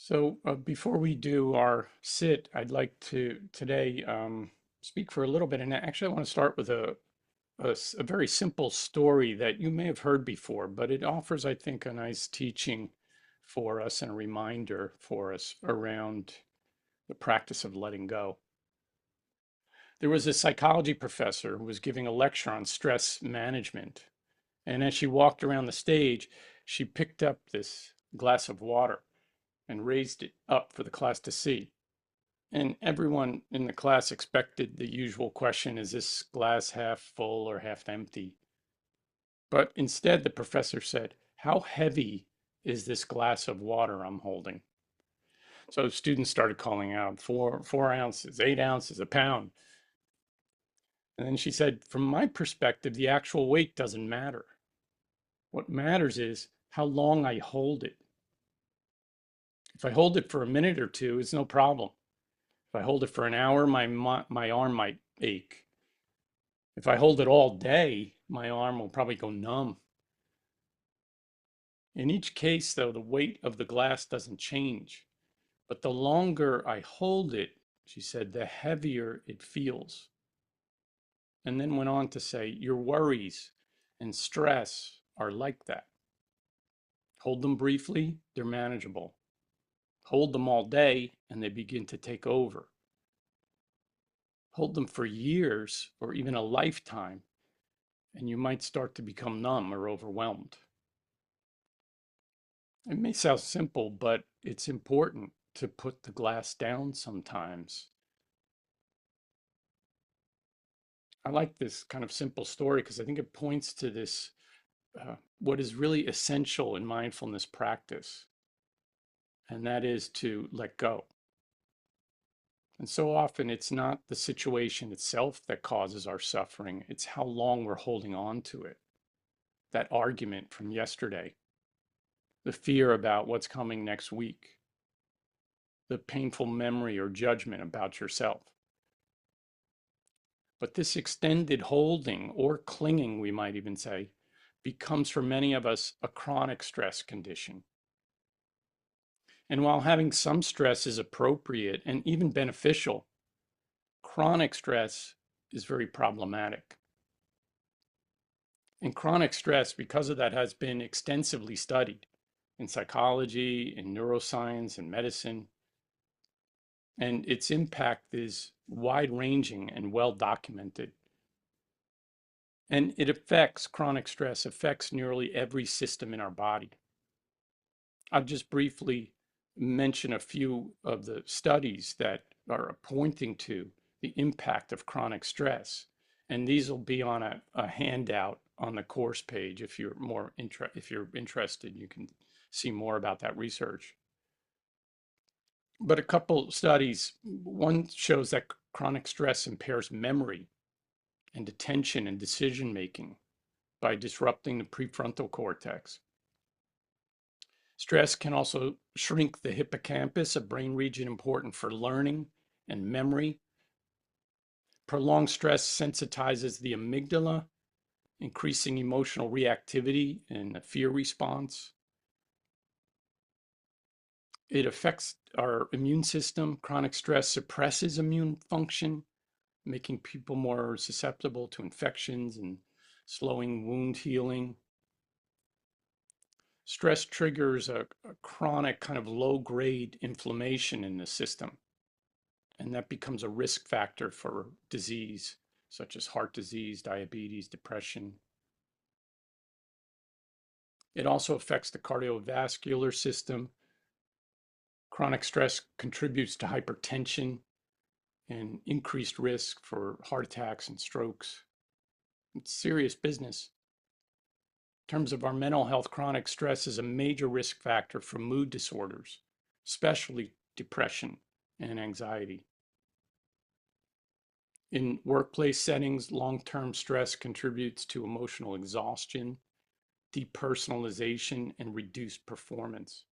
So before we do our sit, I'd like to today speak for a little bit. And actually, I want to start with a very simple story that you may have heard before, but it offers, I think, a nice teaching for us and a reminder for us around the practice of letting go. There was a psychology professor who was giving a lecture on stress management. And as she walked around the stage, she picked up this glass of water and raised it up for the class to see. And everyone in the class expected the usual question, is this glass half full or half empty? But instead, the professor said, how heavy is this glass of water I'm holding? So students started calling out 4 ounces, 8 ounces, a pound. And then she said, from my perspective, the actual weight doesn't matter. What matters is how long I hold it. If I hold it for a minute or two, it's no problem. If I hold it for an hour, my arm might ache. If I hold it all day, my arm will probably go numb. In each case, though, the weight of the glass doesn't change. But the longer I hold it, she said, the heavier it feels. And then went on to say, your worries and stress are like that. Hold them briefly, they're manageable. Hold them all day, and they begin to take over. Hold them for years or even a lifetime, and you might start to become numb or overwhelmed. It may sound simple, but it's important to put the glass down sometimes. I like this kind of simple story because I think it points to this, what is really essential in mindfulness practice, and that is to let go. And so often it's not the situation itself that causes our suffering, it's how long we're holding on to it. That argument from yesterday, the fear about what's coming next week, the painful memory or judgment about yourself. But this extended holding or clinging, we might even say, becomes for many of us a chronic stress condition. And while having some stress is appropriate and even beneficial, chronic stress is very problematic. And chronic stress, because of that, has been extensively studied in psychology, in neuroscience, and medicine. And its impact is wide ranging and well documented. And chronic stress affects nearly every system in our body. I'll just briefly mention a few of the studies that are pointing to the impact of chronic stress. And these will be on a handout on the course page. If you're interested, you can see more about that research. But a couple studies, one shows that chronic stress impairs memory and attention and decision making by disrupting the prefrontal cortex. Stress can also shrink the hippocampus, a brain region important for learning and memory. Prolonged stress sensitizes the amygdala, increasing emotional reactivity and the fear response. It affects our immune system. Chronic stress suppresses immune function, making people more susceptible to infections and slowing wound healing. Stress triggers a chronic kind of low-grade inflammation in the system, and that becomes a risk factor for disease, such as heart disease, diabetes, depression. It also affects the cardiovascular system. Chronic stress contributes to hypertension and increased risk for heart attacks and strokes. It's serious business. In terms of our mental health, chronic stress is a major risk factor for mood disorders, especially depression and anxiety. In workplace settings, long-term stress contributes to emotional exhaustion, depersonalization, and reduced performance.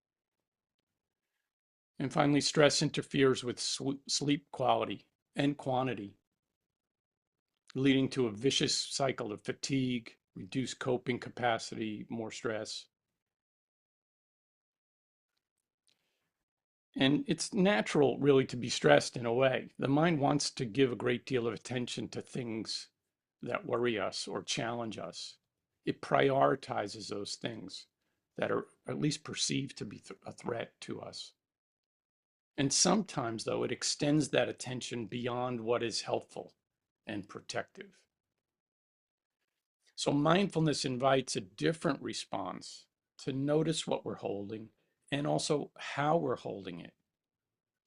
And finally, stress interferes with sleep quality and quantity, leading to a vicious cycle of fatigue, reduced coping capacity, more stress. And it's natural, really, to be stressed in a way. The mind wants to give a great deal of attention to things that worry us or challenge us. It prioritizes those things that are at least perceived to be a threat to us. And sometimes, though, it extends that attention beyond what is helpful and protective. So, mindfulness invites a different response to notice what we're holding and also how we're holding it.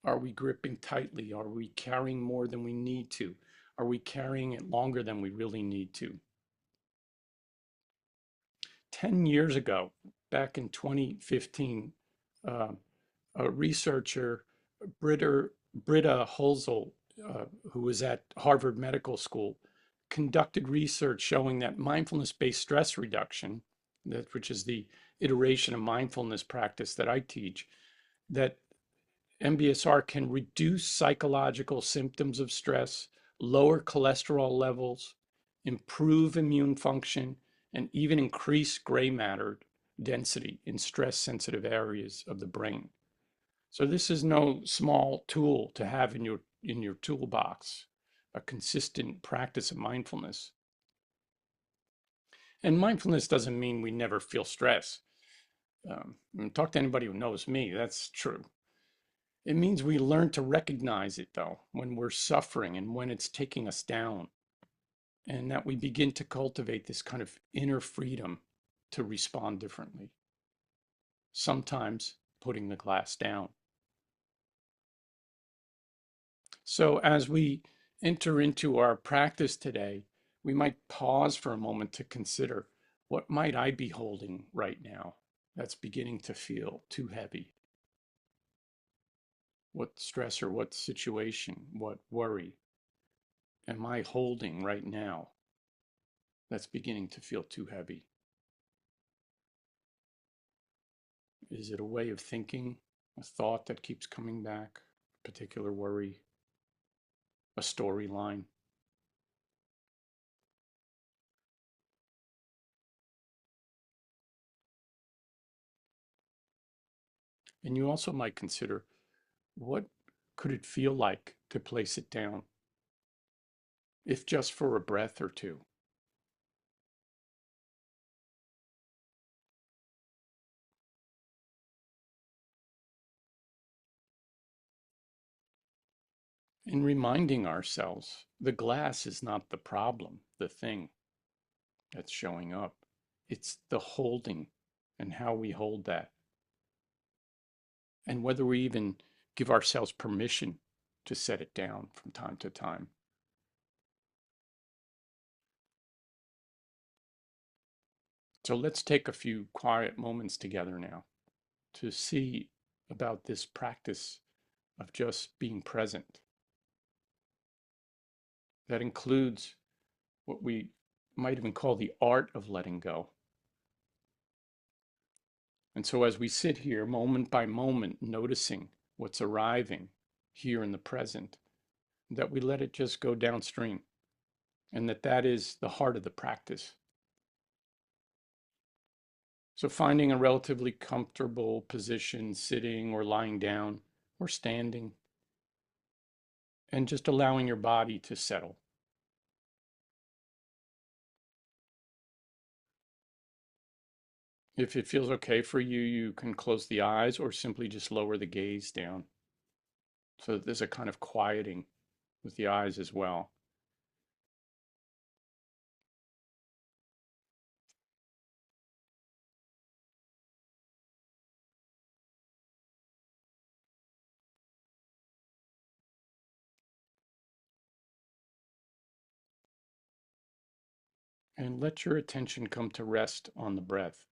Are we gripping tightly? Are we carrying more than we need to? Are we carrying it longer than we really need to? 10 years ago, back in 2015, uh, a researcher, Britta Holzel, who was at Harvard Medical School, conducted research showing that mindfulness-based stress reduction, which is the iteration of mindfulness practice that I teach, that MBSR can reduce psychological symptoms of stress, lower cholesterol levels, improve immune function, and even increase gray matter density in stress sensitive areas of the brain. So this is no small tool to have in your toolbox, a consistent practice of mindfulness. And mindfulness doesn't mean we never feel stress. Talk to anybody who knows me, that's true. It means we learn to recognize it, though, when we're suffering and when it's taking us down, and that we begin to cultivate this kind of inner freedom to respond differently, sometimes putting the glass down. So, as we enter into our practice today, we might pause for a moment to consider, what might I be holding right now that's beginning to feel too heavy? What stressor, what situation, what worry am I holding right now that's beginning to feel too heavy? Is it a way of thinking, a thought that keeps coming back, a particular worry, a storyline? And you also might consider, what could it feel like to place it down, if just for a breath or two? And reminding ourselves the glass is not the problem, the thing that's showing up. It's the holding and how we hold that, and whether we even give ourselves permission to set it down from time to time. So let's take a few quiet moments together now to see about this practice of just being present. That includes what we might even call the art of letting go. And so as we sit here moment by moment, noticing what's arriving here in the present, that we let it just go downstream, and that is the heart of the practice. So finding a relatively comfortable position, sitting or lying down or standing, and just allowing your body to settle. If it feels okay for you, you can close the eyes or simply just lower the gaze down, so that there's a kind of quieting with the eyes as well. And let your attention come to rest on the breath.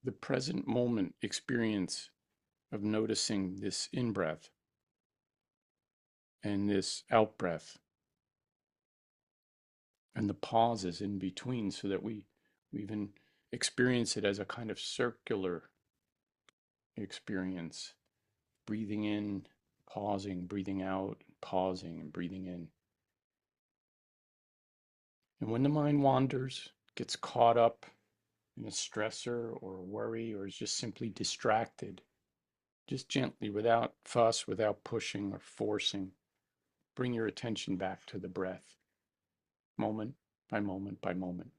The present moment experience of noticing this in breath and this out breath, and the pauses in between, so that we even experience it as a kind of circular experience, breathing in, pausing, breathing out, pausing and breathing in. And when the mind wanders, gets caught up in a stressor or a worry or is just simply distracted, just gently, without fuss, without pushing or forcing, bring your attention back to the breath, moment by moment by moment.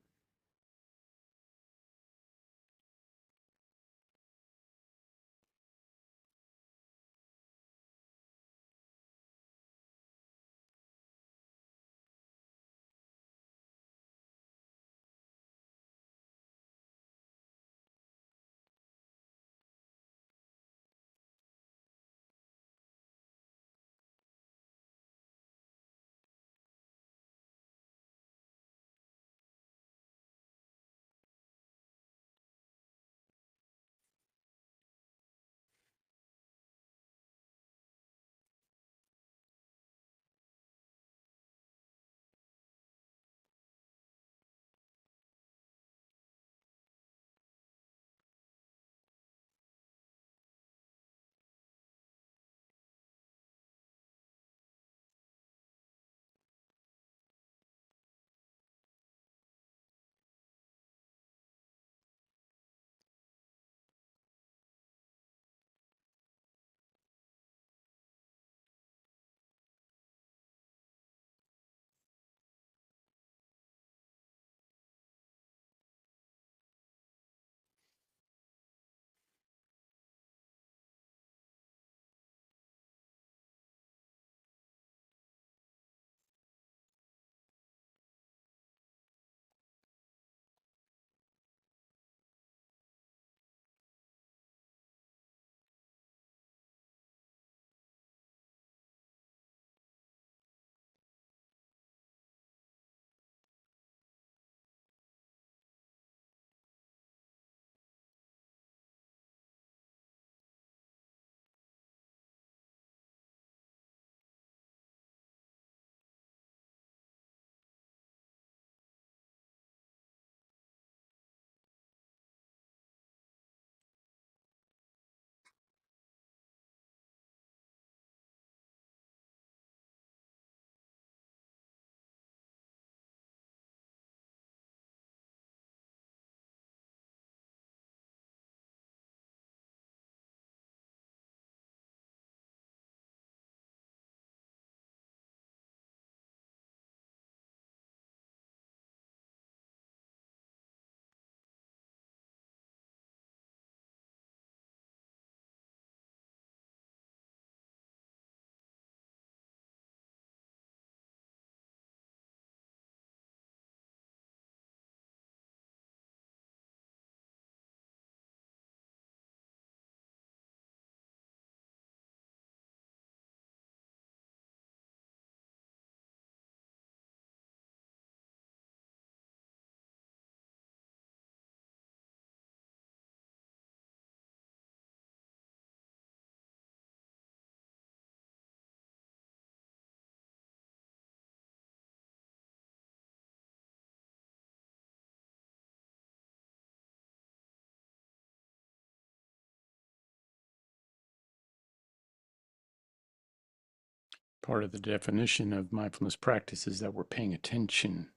Part of the definition of mindfulness practice is that we're paying attention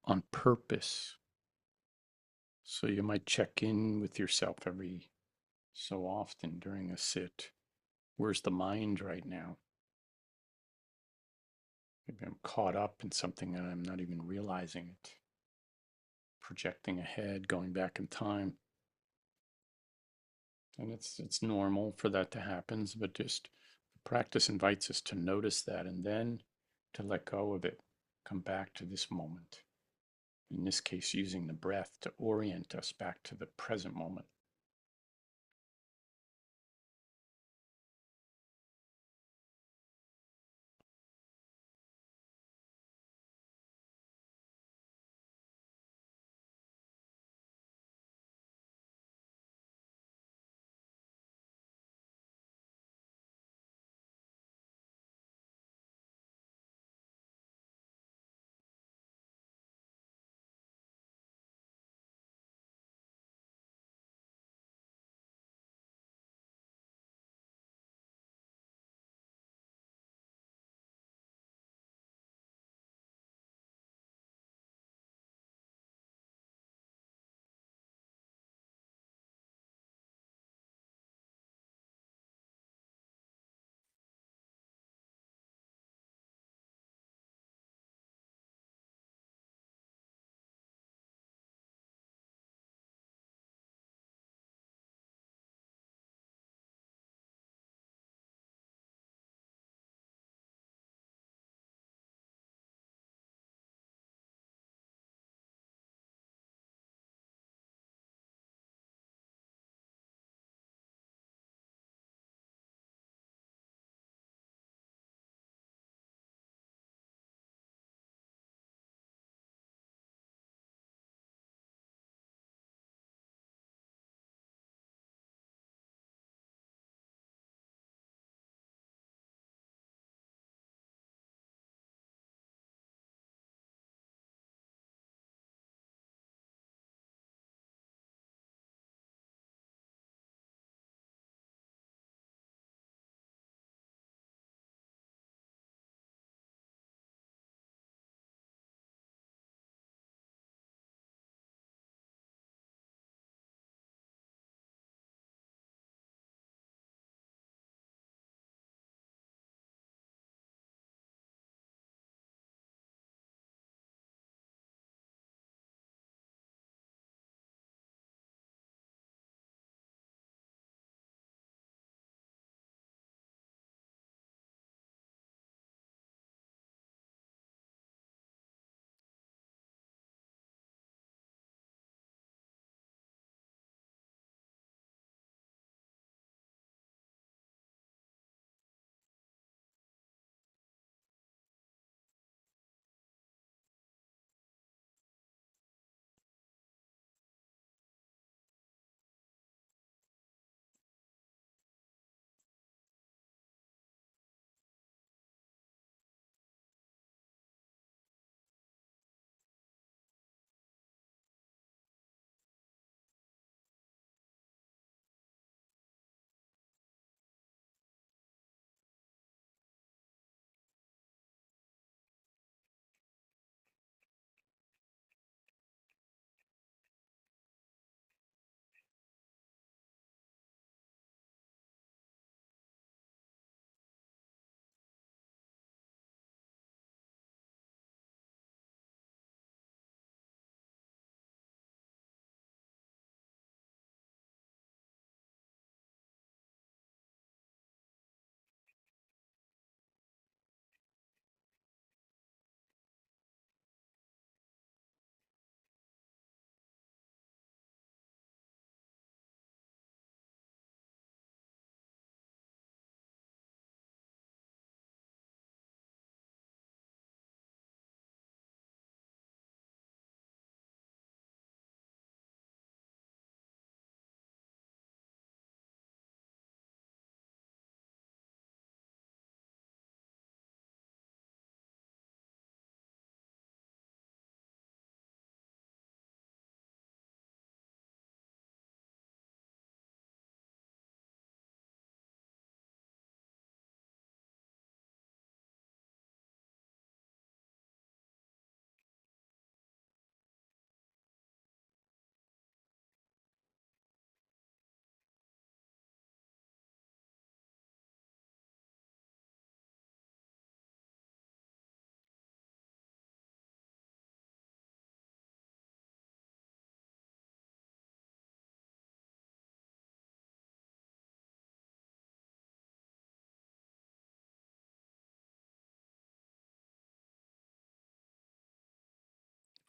on purpose. So you might check in with yourself every so often during a sit. Where's the mind right now? Maybe I'm caught up in something and I'm not even realizing it. Projecting ahead, going back in time. And it's normal for that to happen, but just practice invites us to notice that and then to let go of it. Come back to this moment. In this case, using the breath to orient us back to the present moment.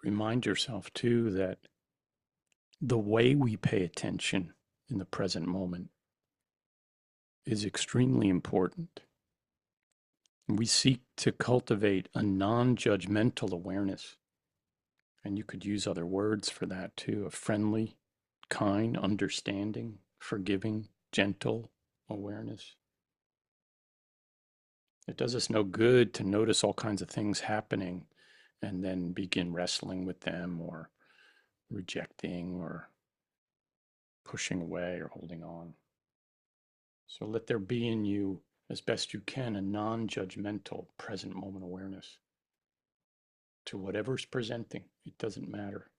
remind yourself too that the way we pay attention in the present moment is extremely important. We seek to cultivate a non judgmental awareness. And you could use other words for that too, a friendly, kind, understanding, forgiving, gentle awareness. It does us no good to notice all kinds of things happening and then begin wrestling with them or rejecting or pushing away or holding on. So let there be in you, as best you can, a non judgmental present moment awareness to whatever's presenting. It doesn't matter.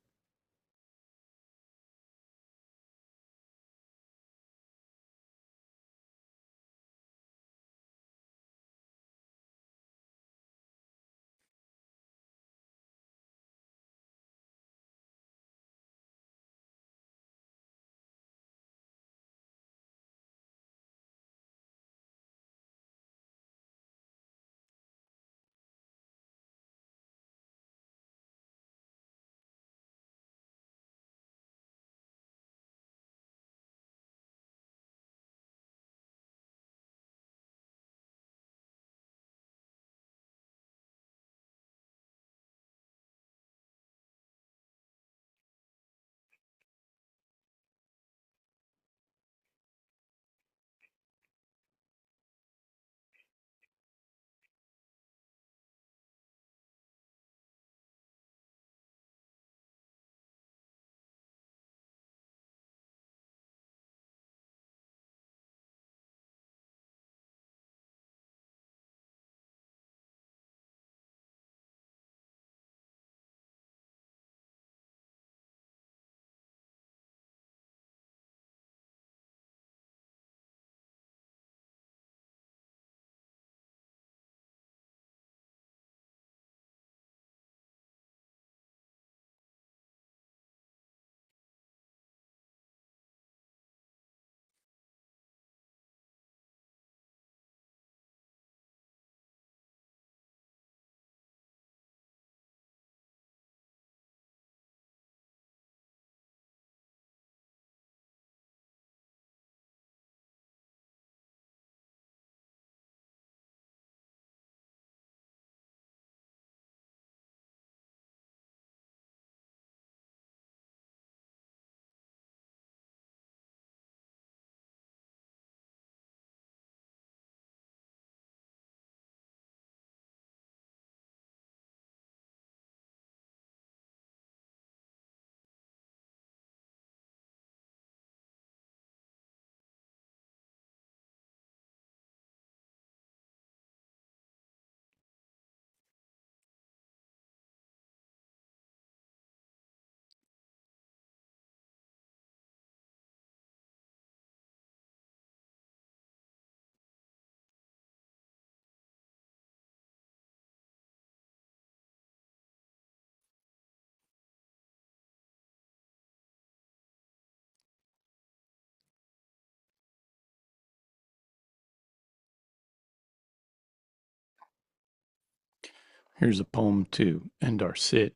Here's a poem to end our sit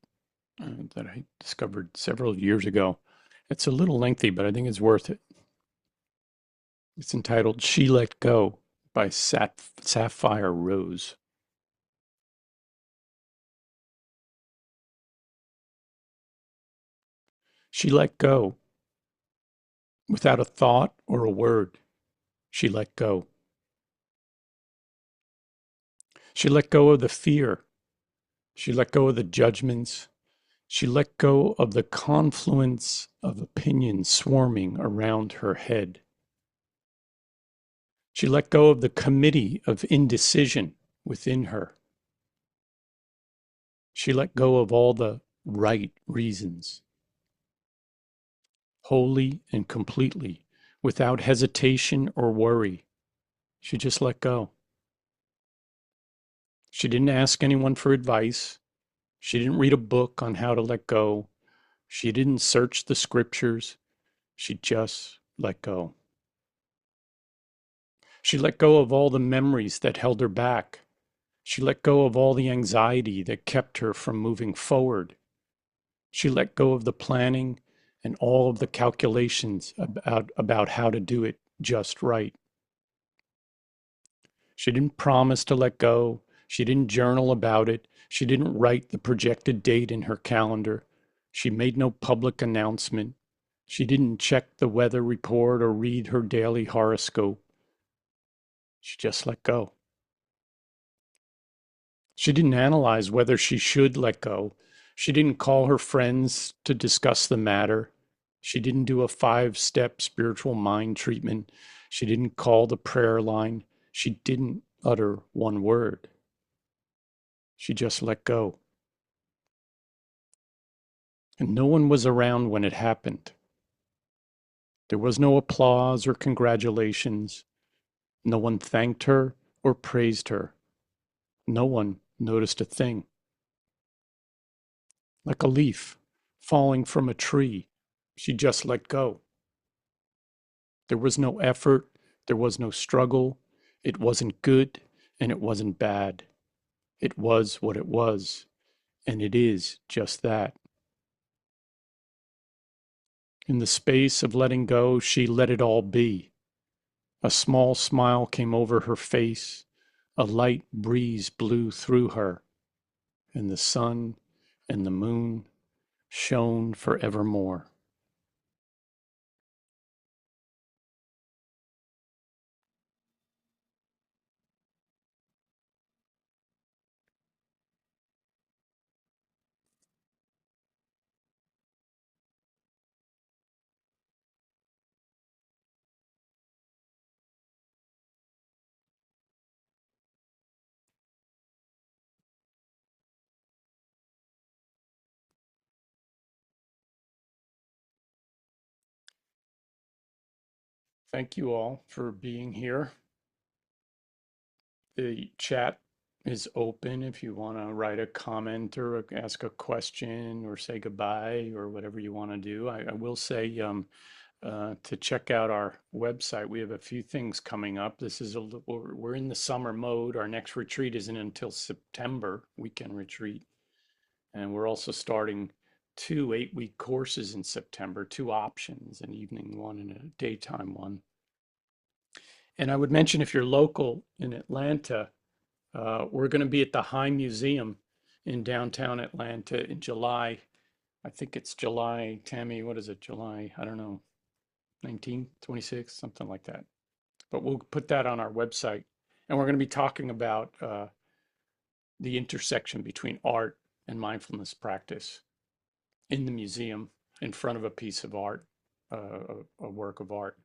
that I discovered several years ago. It's a little lengthy, but I think it's worth it. It's entitled She Let Go by Sapphire Rose. She let go without a thought or a word. She let go. She let go of the fear. She let go of the judgments. She let go of the confluence of opinions swarming around her head. She let go of the committee of indecision within her. She let go of all the right reasons, wholly and completely, without hesitation or worry. She just let go. She didn't ask anyone for advice. She didn't read a book on how to let go. She didn't search the scriptures. She just let go. She let go of all the memories that held her back. She let go of all the anxiety that kept her from moving forward. She let go of the planning and all of the calculations about how to do it just right. She didn't promise to let go. She didn't journal about it. She didn't write the projected date in her calendar. She made no public announcement. She didn't check the weather report or read her daily horoscope. She just let go. She didn't analyze whether she should let go. She didn't call her friends to discuss the matter. She didn't do a 5-step spiritual mind treatment. She didn't call the prayer line. She didn't utter one word. She just let go. And no one was around when it happened. There was no applause or congratulations. No one thanked her or praised her. No one noticed a thing. Like a leaf falling from a tree, she just let go. There was no effort. There was no struggle. It wasn't good and it wasn't bad. It was what it was, and it is just that. In the space of letting go, she let it all be. A small smile came over her face. A light breeze blew through her, and the sun and the moon shone forevermore. Thank you all for being here. The chat is open if you want to write a comment or ask a question or say goodbye or whatever you want to do. I will say to check out our website. We have a few things coming up. We're in the summer mode. Our next retreat isn't until September, weekend retreat. And we're also starting 2 8-week courses in September, 2 options, an evening one and a daytime one. And I would mention if you're local in Atlanta, we're going to be at the High Museum in downtown Atlanta in July. I think it's July, Tammy, what is it? July, I don't know, 19, 26, something like that. But we'll put that on our website. And we're going to be talking about the intersection between art and mindfulness practice in the museum in front of a piece of art, a work of art.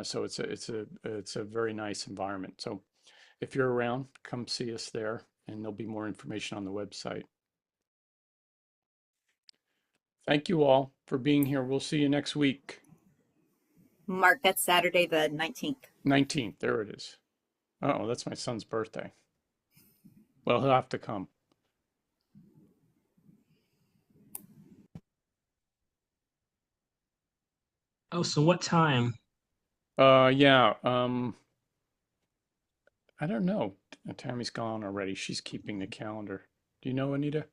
So it's a very nice environment. So if you're around, come see us there, and there'll be more information on the website. Thank you all for being here. We'll see you next week. Mark, that's Saturday the 19th. 19th, there it is. Oh, that's my son's birthday. Well, he'll have to come. Oh, so what time? Yeah, I don't know. Tammy's gone already. She's keeping the calendar. Do you know, Anita?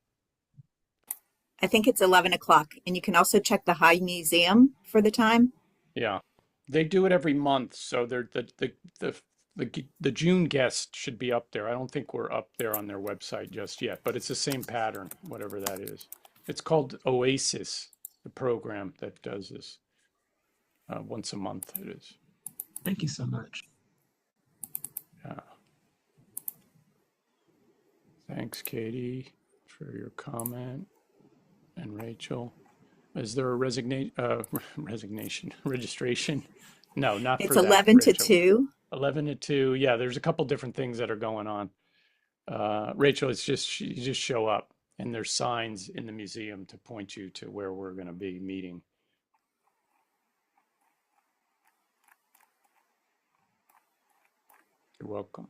I think it's 11 o'clock. And you can also check the High Museum for the time. Yeah, they do it every month, so they're the June guest should be up there. I don't think we're up there on their website just yet, but it's the same pattern, whatever that is. It's called Oasis, the program that does this once a month. It is. Thank you so much. Yeah. Thanks, Katie, for your comment, and Rachel. Is there a resignation registration? No, not It's for that, 11 to Rachel. 2. 11 to 2. Yeah, there's a couple different things that are going on. Rachel, it's just you just show up, and there's signs in the museum to point you to where we're going to be meeting. You're welcome.